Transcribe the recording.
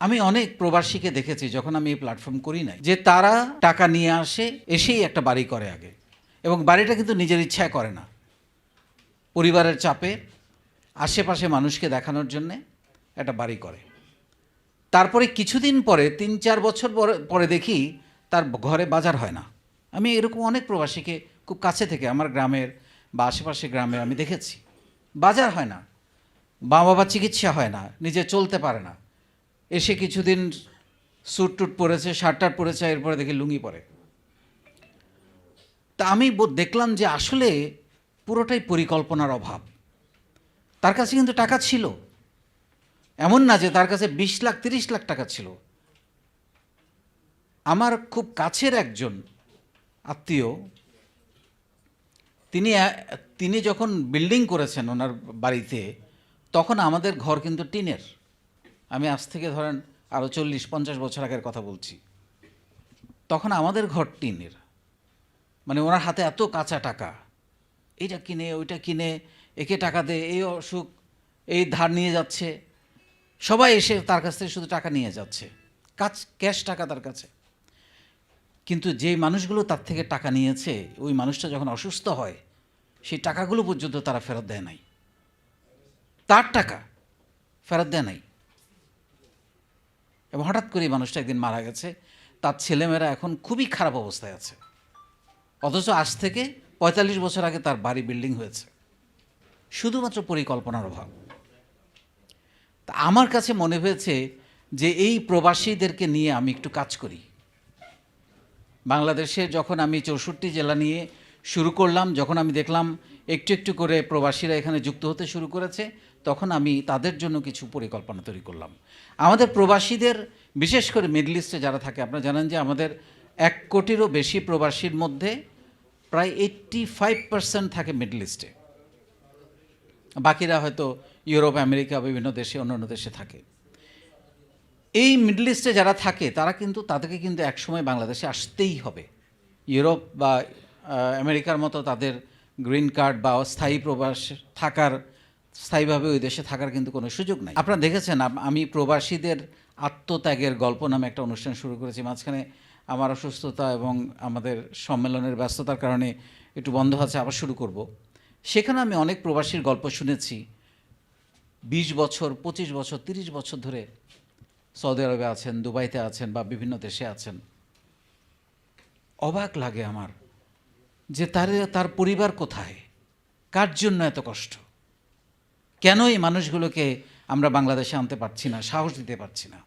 আমি অনেক প্রবাসীকে দেখেছি যখন আমি এই প্ল্যাটফর্ম করি নাই, যে তারা টাকা নিয়ে আসে, এসেই একটা বাড়ি করে আগে, এবং বাড়িটা কিন্তু নিজের ইচ্ছায় করে না, পরিবারের চাপে, আশেপাশে মানুষকে দেখানোর জন্যে একটা বাড়ি করে। তারপরে কিছুদিন পরে ৩-৪ বছর পরে দেখি তার ঘরে বাজার হয় না। আমি এরকম অনেক প্রবাসীকে খুব কাছে থেকে আমার গ্রামের বা আশেপাশে গ্রামে আমি দেখেছি, বাজার হয় না, মা বাবা চিকিৎসা হয় না, নিজে চলতে পারে না, এসে কিছুদিন স্যুট টুট পরেছে, শার্ট টার্ট পরেছে, এরপরে দেখি লুঙ্গি পরে। তা আমি দেখলাম যে আসলে পুরোটাই পরিকল্পনার অভাব। তার কাছে কিন্তু টাকা ছিল, এমন না যে তার কাছে 20 লাখ 30 লাখ টাকা ছিল। আমার খুব কাছের একজন আত্মীয়, তিনি যখন বিল্ডিং করেছেন ওনার বাড়িতে, তখন আমাদের ঘর কিন্তু টিনের। আমি আজ থেকে ধরেন আরও 40-50 বছর আগের কথা বলছি। তখন আমাদের ঘর টিনের, মানে ওনার হাতে এত কাঁচা টাকা, এইটা কিনে ওইটা কিনে, একে টাকা দে, এই অসুখ, এই ধার নিয়ে যাচ্ছে, সবাই এসে তার কাছ থেকে শুধু টাকা নিয়ে যাচ্ছে, ক্যাশ টাকা তার কাছে। কিন্তু যেই মানুষগুলো তার থেকে টাকা নিয়েছে, ওই মানুষটা যখন অসুস্থ হয়, সেই টাকাগুলো পর্যন্ত তারা ফেরত দেয় নাই, তার টাকা ফেরত দেয় নাই। এবং হঠাৎ করে মানুষটা একদিন মারা গেছে, তার ছেলেমেয়েরা এখন খুবই খারাপ অবস্থায় আছে, অথচ আজ থেকে 45 বছর আগে তার বাড়ি বিল্ডিং হয়েছে। শুধুমাত্র পরিকল্পনার অভাব। তা আমার কাছে মনে হয়েছে যে এই প্রবাসীদেরকে নিয়ে আমি একটু কাজ করি। বাংলাদেশে যখন আমি 64 জেলা নিয়ে শুরু করলাম, যখন আমি দেখলাম একটু একটু করে প্রবাসীরা এখানে যুক্ত হতে শুরু করেছে, তখন আমি তাদের জন্য কিছু পরিকল্পনা তৈরি করলাম। আমাদের প্রবাসীদের, বিশেষ করে মিডল ইস্টে যারা থাকে, আপনারা জানেন যে আমাদের 1 কোটিরও বেশি প্রবাসীর মধ্যে প্রায় 85% থাকে মিডল ইস্টে, বাকিরা হয়তো ইউরোপ, আমেরিকা, বিভিন্ন দেশে, অন্যান্য দেশে থাকে। এই মিডল ইস্টে যারা থাকে তারা কিন্তু, তাদেরকে কিন্তু একসময় বাংলাদেশে আসতেই হবে। ইউরোপ বা আমেরিকার মতো তাদের গ্রিন কার্ড বা স্থায়ী প্রবাস থাকার, স্থায়ীভাবে ওই দেশে থাকার কিন্তু কোনো সুযোগ নাই। আপনারা দেখেছেন, আমি প্রবাসীদের আত্মত্যাগের গল্প নামে একটা অনুষ্ঠান শুরু করেছি। মাঝখানে আমার অসুস্থতা এবং আমাদের সম্মেলনের ব্যস্ততার কারণে একটু বন্ধ আছে, আবার শুরু করব। সেখানে আমি অনেক প্রবাসীর গল্প শুনেছি, 20 বছর, 25 বছর, 30 বছর ধরে সৌদি আরবে আছেন, দুবাইতে আছেন বা বিভিন্ন দেশে আছেন। অবাক লাগে আমার যে তার পরিবার কোথায়, কার জন্য এত কষ্ট, কেন এই মানুষগুলোকে আমরা বাংলাদেশে আনতে পারছি না, সাহস দিতে পারছি না।